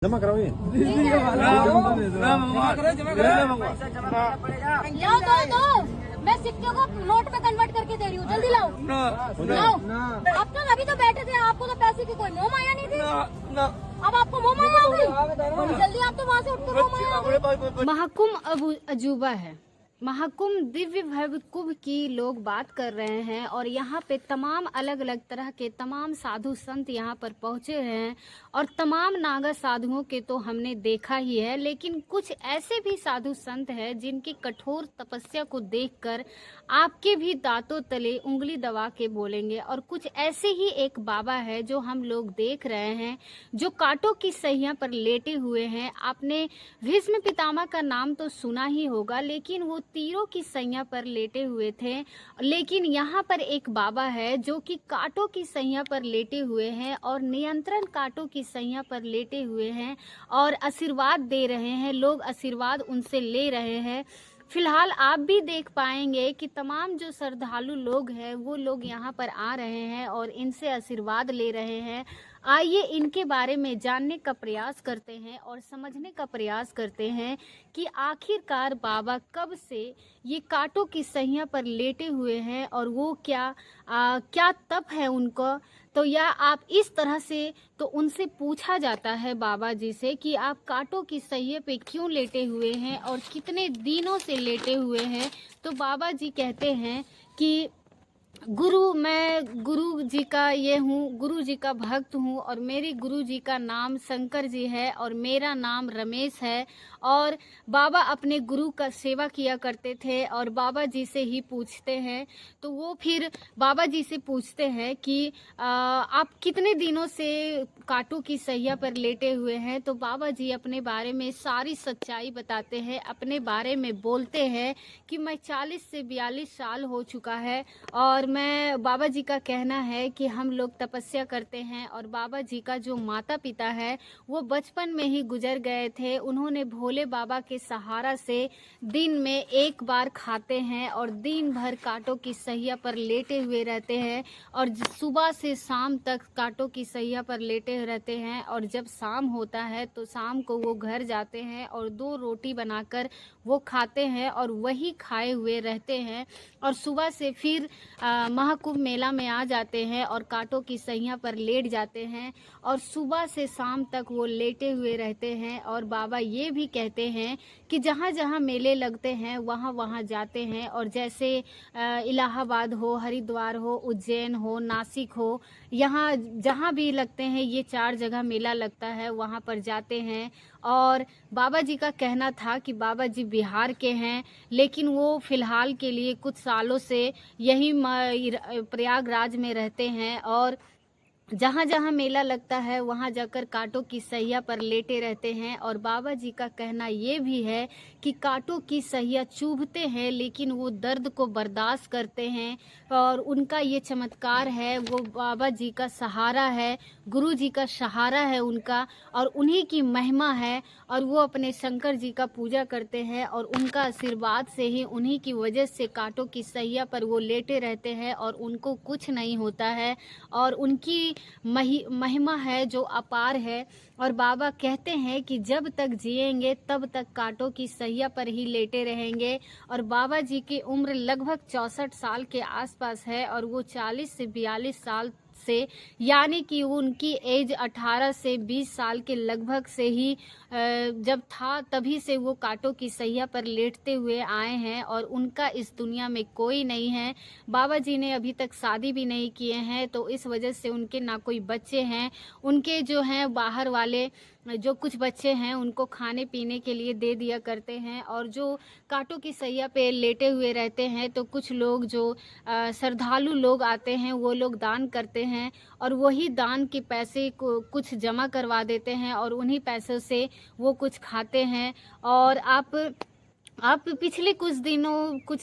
जमा कराओ ये लाओ दो मैं सिक्के को नोट में कन्वर्ट करके दे रही हूँ, जल्दी लाओ लाओ। अब तो अभी तो बैठे थे, आपको तो पैसे की कोई मोह माया नहीं थी, अब आपको मोह माया आ गई। जल्दी आप तो वहाँ से उठ के मोह माया आ गई। महाकुंभ अजूबा है। महाकुंभ दिव्य भव्य कुंभ की लोग बात कर रहे हैं और यहाँ पे तमाम अलग अलग तरह के तमाम साधु संत यहाँ पर पहुँचे हैं और तमाम नागा साधुओं के तो हमने देखा ही है, लेकिन कुछ ऐसे भी साधु संत हैं जिनकी कठोर तपस्या को देखकर आपके भी दांतों तले उंगली दबा के बोलेंगे। और कुछ ऐसे ही एक बाबा है जो हम लोग देख रहे हैं, जो कांटों की सैया पर लेटे हुए हैं। आपने भीष्म पितामह का नाम तो सुना ही होगा, लेकिन वो तीरों की सैया पर लेटे हुए थे। लेकिन यहाँ पर एक बाबा है जो कि कांटों की सैया पर लेटे हुए हैं और नियंत्रण कांटों की सैया पर लेटे हुए हैं और आशीर्वाद दे रहे हैं। लोग आशीर्वाद उनसे ले रहे हैं। फिलहाल आप भी देख पाएंगे कि तमाम जो श्रद्धालु लोग हैं वो लोग यहाँ पर आ रहे हैं और इनसे आशीर्वाद ले रहे हैं। आइए इनके बारे में जानने का प्रयास करते हैं और समझने का प्रयास करते हैं कि आखिरकार बाबा कब से ये कांटों की सैया पर लेटे हुए हैं और वो क्या तप है उनको। तो या आप इस तरह से तो उनसे पूछा जाता है बाबा जी से कि आप कांटों की सैया पे क्यों लेटे हुए हैं और कितने दिनों से लेटे हुए हैं। तो बाबा जी कहते हैं कि मैं गुरु जी का ये हूँ, गुरु जी का भक्त हूँ और मेरे गुरु जी का नाम शंकर जी है और मेरा नाम रमेश है। और बाबा अपने गुरु का सेवा किया करते थे और बाबा जी से ही पूछते हैं। तो वो फिर बाबा जी से पूछते हैं कि आप कितने दिनों से कांटों की सैया पर लेटे हुए हैं। तो बाबा जी अपने बारे में सारी सच्चाई बताते हैं, अपने बारे में बोलते हैं कि मैं 40 से 42 साल हो चुका है और मैं बाबा जी का कहना है कि हम लोग तपस्या करते हैं और बाबा जी का जो माता पिता है वो बचपन में ही गुजर गए थे। उन्होंने भोले बाबा के सहारा से दिन में एक बार खाते हैं और दिन भर कांटों की सैया पर लेटे हुए रहते हैं और सुबह से शाम तक कांटों की सैया पर लेटे रहते हैं। और जब शाम होता है तो शाम को वो घर जाते हैं और 2 रोटी बनाकर वो खाते हैं और वही खाए हुए रहते हैं और सुबह से फिर महाकुंभ मेला में आ जाते हैं और कांटों की सैया पर लेट जाते हैं और सुबह से शाम तक वो लेटे हुए रहते हैं। और बाबा ये भी कहते हैं कि जहाँ जहाँ मेले लगते हैं वहाँ वहाँ जाते हैं और जैसे इलाहाबाद हो, हरिद्वार हो, उज्जैन हो, नासिक हो, यहाँ जहाँ भी लगते हैं ये 4 जगह मेला लगता है वहाँ पर जाते हैं। और बाबा जी का कहना था कि बाबा जी बिहार के हैं, लेकिन वो फिलहाल के लिए कुछ सालों से यही प्रयागराज में रहते हैं और जहाँ जहाँ मेला लगता है वहाँ जाकर कांटों की सैया पर लेटे रहते हैं। और बाबा जी का कहना ये भी है कि कांटों की सैया चुभते हैं लेकिन वो दर्द को बर्दाश्त करते हैं और उनका ये चमत्कार है, वो बाबा जी का सहारा है, गुरु जी का सहारा है उनका और उन्हीं की महिमा है। और वो अपने शंकर जी का पूजा करते हैं और उनका आशीर्वाद से ही, उन्हीं की वजह से कांटों की सैया पर वो लेटे रहते हैं और उनको कुछ नहीं होता है और उनकी महिमा है जो अपार है। और बाबा कहते हैं कि जब तक जिएंगे तब तक कांटों की सैया पर ही लेटे रहेंगे। और बाबा जी की उम्र लगभग 64 साल के आसपास है और वो 40 से 42 साल से, यानी कि उनकी एज 18 से 20 साल के लगभग से ही जब था तभी से वो कांटों की सैया पर लेटते हुए आए हैं और उनका इस दुनिया में कोई नहीं है। बाबा जी ने अभी तक शादी भी नहीं किए हैं तो इस वजह से उनके ना कोई बच्चे हैं। उनके जो हैं बाहर वाले जो कुछ बच्चे हैं उनको खाने पीने के लिए दे दिया करते हैं और जो कांटों की सैया पे लेटे हुए रहते हैं तो कुछ लोग जो श्रद्धालु लोग आते हैं वो लोग दान करते हैं और वही दान के पैसे को कुछ जमा करवा देते हैं और उन्हीं पैसों से वो कुछ खाते हैं। और आप पिछले कुछ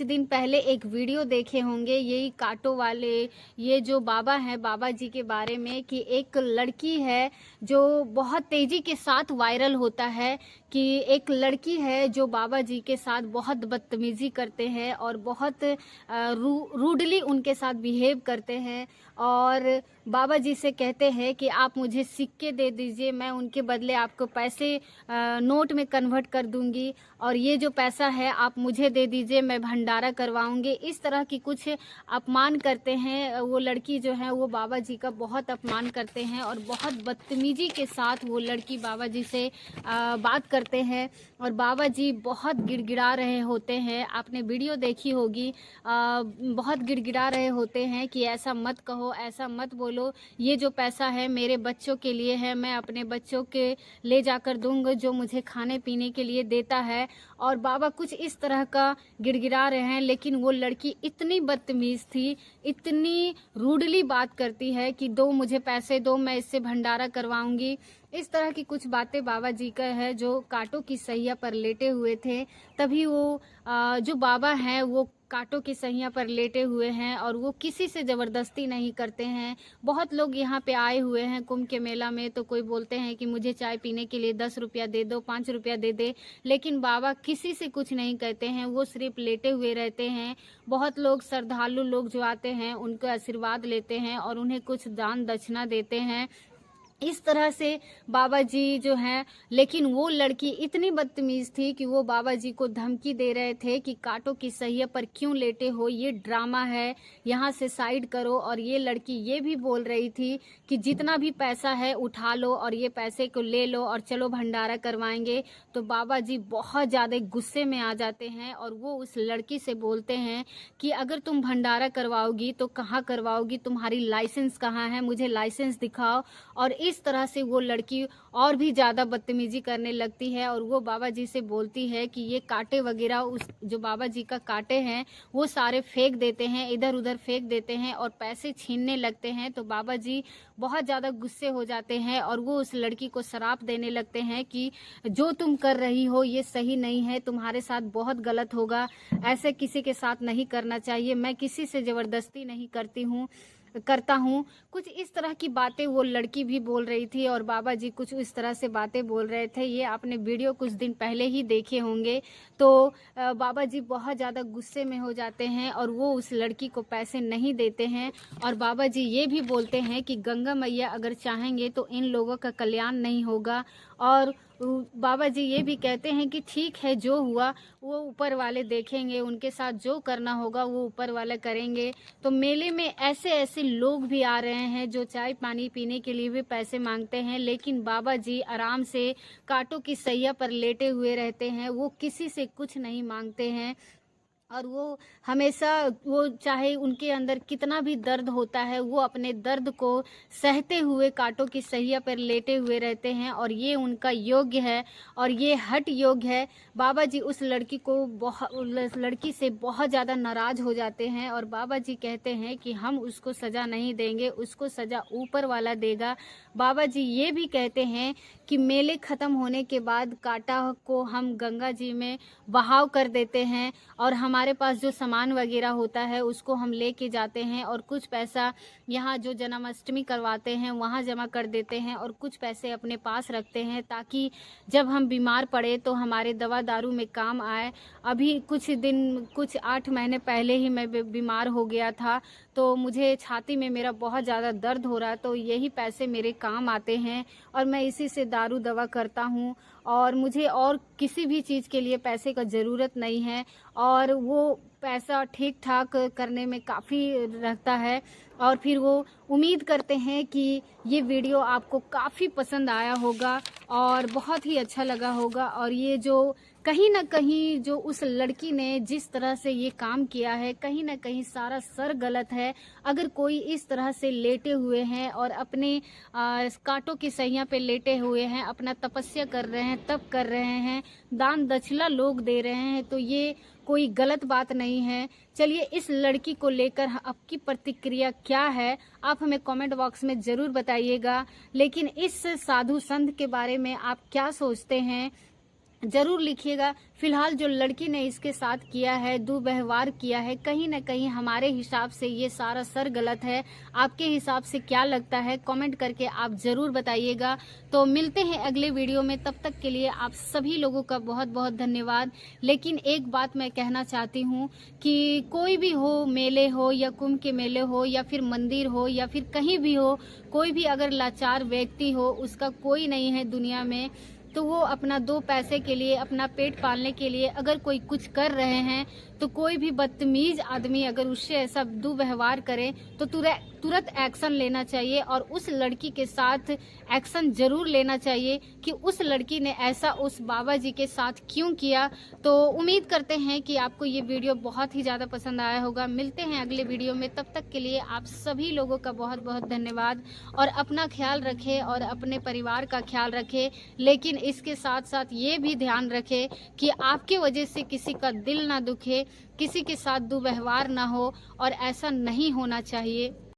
दिन पहले एक वीडियो देखे होंगे यही कांटों वाले, ये जो बाबा हैं, बाबा जी के बारे में, कि एक लड़की है जो बहुत तेजी के साथ वायरल होता है कि एक लड़की है जो बाबा जी के साथ बहुत बदतमीजी करते हैं और बहुत रूडली उनके साथ बिहेव करते हैं और बाबा जी से कहते हैं कि आप मुझे सिक्के दे दीजिए, मैं उनके बदले आपको पैसे नोट में कन्वर्ट कर दूंगी, और ये जो पैसा है आप मुझे दे दीजिए, मैं भंडारा करवाऊंगी। इस तरह की कुछ अपमान करते हैं। वो लड़की जो है वो बाबा जी का बहुत अपमान करते हैं और बहुत बदतमीजी के साथ वो लड़की बाबा जी से बात करते हैं, और बाबा जी बहुत गिड़गिड़ा रहे होते हैं। आपने वीडियो देखी होगी, बहुत गिड़गिड़ा रहे होते हैं कि ऐसा मत कहो, ऐसा मत बोलो, ये जो पैसा है मेरे बच्चों के लिए है, मैं अपने बच्चों के ले जाकर दूंगा जो मुझे खाने पीने के लिए देता है। और बाबा कुछ इस तरह का गिड़गिड़ा रहे हैं, लेकिन वो लड़की इतनी बदतमीज थी, इतनी रूडली बात करती है कि दो मुझे पैसे दो, मैं इससे भंडारा करवाऊंगी। इस तरह की कुछ बातें बाबा जी का है। जो कांटों की सैया पर लेटे हुए थे, तभी वो जो बाबा हैं वो कांटों की सैया पर लेटे हुए हैं, और वो किसी से ज़बरदस्ती नहीं करते हैं। बहुत लोग यहाँ पे आए हुए हैं कुंभ के मेला में, तो कोई बोलते हैं कि मुझे चाय पीने के लिए 10 रुपया दे दो, 5 रुपया दे दे, लेकिन बाबा किसी से कुछ नहीं कहते हैं, वो सिर्फ लेटे हुए रहते हैं। बहुत लोग श्रद्धालु लोग जो आते हैं उनको आशीर्वाद लेते हैं और उन्हें कुछ दान दक्षिणा देते हैं। इस तरह से बाबा जी जो हैं, लेकिन वो लड़की इतनी बदतमीज थी कि वो बाबा जी को धमकी दे रहे थे कि कांटों की सैया पर क्यों लेटे हो, ये ड्रामा है, यहाँ से साइड करो। और ये लड़की ये भी बोल रही थी कि जितना भी पैसा है उठा लो और ये पैसे को ले लो और चलो भंडारा करवाएंगे। तो बाबा जी बहुत ज़्यादा गुस्से में आ जाते हैं और वो उस लड़की से बोलते हैं कि अगर तुम भंडारा करवाओगी तो कहाँ करवाओगी, तुम्हारी लाइसेंस कहाँ है, मुझे लाइसेंस दिखाओ। और इस तरह से वो लड़की और भी ज़्यादा बदतमीजी करने लगती है, और वो बाबा जी से बोलती है कि ये कांटे वगैरह, उस जो बाबा जी का कांटे हैं वो सारे फेंक देते हैं, इधर उधर फेंक देते हैं और पैसे छीनने लगते हैं। तो बाबा जी बहुत ज़्यादा गुस्से हो जाते हैं और वो उस लड़की को श्राप देने लगते हैं कि जो तुम कर रही हो ये सही नहीं है, तुम्हारे साथ बहुत गलत होगा, ऐसे किसी के साथ नहीं करना चाहिए, मैं किसी से ज़बरदस्ती नहीं करता हूँ। कुछ इस तरह की बातें वो लड़की भी बोल रही थी और बाबा जी कुछ इस तरह से बातें बोल रहे थे। ये आपने वीडियो कुछ दिन पहले ही देखे होंगे। तो बाबा जी बहुत ज़्यादा गुस्से में हो जाते हैं और वो उस लड़की को पैसे नहीं देते हैं। और बाबा जी ये भी बोलते हैं कि गंगा मैया अगर चाहेंगे तो इन लोगों का कल्याण नहीं होगा। और बाबा जी ये भी कहते हैं कि ठीक है, जो हुआ वो ऊपर वाले देखेंगे, उनके साथ जो करना होगा वो ऊपर वाले करेंगे। तो मेले में ऐसे ऐसे लोग भी आ रहे हैं जो चाय पानी पीने के लिए भी पैसे मांगते हैं, लेकिन बाबा जी आराम से कांटों की सैया पर लेटे हुए रहते हैं, वो किसी से कुछ नहीं मांगते हैं। और वो हमेशा, वो चाहे उनके अंदर कितना भी दर्द होता है, वो अपने दर्द को सहते हुए कांटों की सैया पर लेटे हुए रहते हैं, और ये उनका योग्य है और ये हट योग्य है। बाबा जी उस लड़की से बहुत ज़्यादा नाराज़ हो जाते हैं और बाबा जी कहते हैं कि हम उसको सज़ा नहीं देंगे, उसको सज़ा ऊपर वाला देगा। बाबा जी ये भी कहते हैं कि मेले ख़त्म होने के बाद कांटा को हम गंगा जी में बहाव कर देते हैं और हमारे पास जो सामान वगैरह होता है उसको हम लेके जाते हैं, और कुछ पैसा यहाँ जो जन्माष्टमी करवाते हैं वहाँ जमा कर देते हैं और कुछ पैसे अपने पास रखते हैं ताकि जब हम बीमार पड़े तो हमारे दवा दारू में काम आए। अभी कुछ 8 महीने पहले ही मैं बीमार हो गया था, तो मुझे छाती में मेरा बहुत ज़्यादा दर्द हो रहा है, तो यही पैसे मेरे काम आते हैं और मैं इसी से दारू दवा करता हूँ, और मुझे और किसी भी चीज़ के लिए पैसे का ज़रूरत नहीं है। और वो पैसा ठीक ठाक करने में काफ़ी रहता है। और फिर वो उम्मीद करते हैं कि ये वीडियो आपको काफ़ी पसंद आया होगा और बहुत ही अच्छा लगा होगा। और ये जो कहीं ना कहीं जो उस लड़की ने जिस तरह से ये काम किया है, कहीं ना कहीं सारा सर गलत है। अगर कोई इस तरह से लेटे हुए हैं और अपने कांटों की सैया पे लेटे हुए हैं, अपना तपस्या कर रहे हैं, तप कर रहे हैं, दान दक्षिणा लोग दे रहे हैं, तो ये कोई गलत बात नहीं है। चलिए, इस लड़की को लेकर आपकी प्रतिक्रिया क्या है आप हमें कमेंट बॉक्स में ज़रूर बताइएगा। लेकिन इस साधु संत के बारे में आप क्या सोचते हैं जरूर लिखिएगा। फिलहाल जो लड़की ने इसके साथ किया है, दुर्व्यवहार किया है, कहीं ना कहीं हमारे हिसाब से ये सारा सर गलत है। आपके हिसाब से क्या लगता है कमेंट करके आप जरूर बताइएगा। तो मिलते हैं अगले वीडियो में, तब तक के लिए आप सभी लोगों का बहुत बहुत धन्यवाद। लेकिन एक बात मैं कहना चाहती हूँ कि कोई भी हो, मेले हो या कुंभ के मेले हो या फिर मंदिर हो या फिर कहीं भी हो, कोई भी अगर लाचार व्यक्ति हो, उसका कोई नहीं है दुनिया में, तो वो अपना दो पैसे के लिए, अपना पेट पालने के लिए अगर कोई कुछ कर रहे हैं, तो कोई भी बदतमीज आदमी अगर उससे ऐसा दुर्व्यवहार करे तो तुरंत एक्शन लेना चाहिए। और उस लड़की के साथ एक्शन जरूर लेना चाहिए कि उस लड़की ने ऐसा उस बाबा जी के साथ क्यों किया। तो उम्मीद करते हैं कि आपको ये वीडियो बहुत ही ज़्यादा पसंद आया होगा। मिलते हैं अगले वीडियो में, तब तक के लिए आप सभी लोगों का बहुत बहुत धन्यवाद। और अपना ख्याल रखें और अपने परिवार का ख्याल रखें, लेकिन इसके साथ साथ ये भी ध्यान रखें कि आपकी वजह से किसी का दिल ना दुखे, किसी के साथ दुर्व्यवहार ना हो, और ऐसा नहीं होना चाहिए।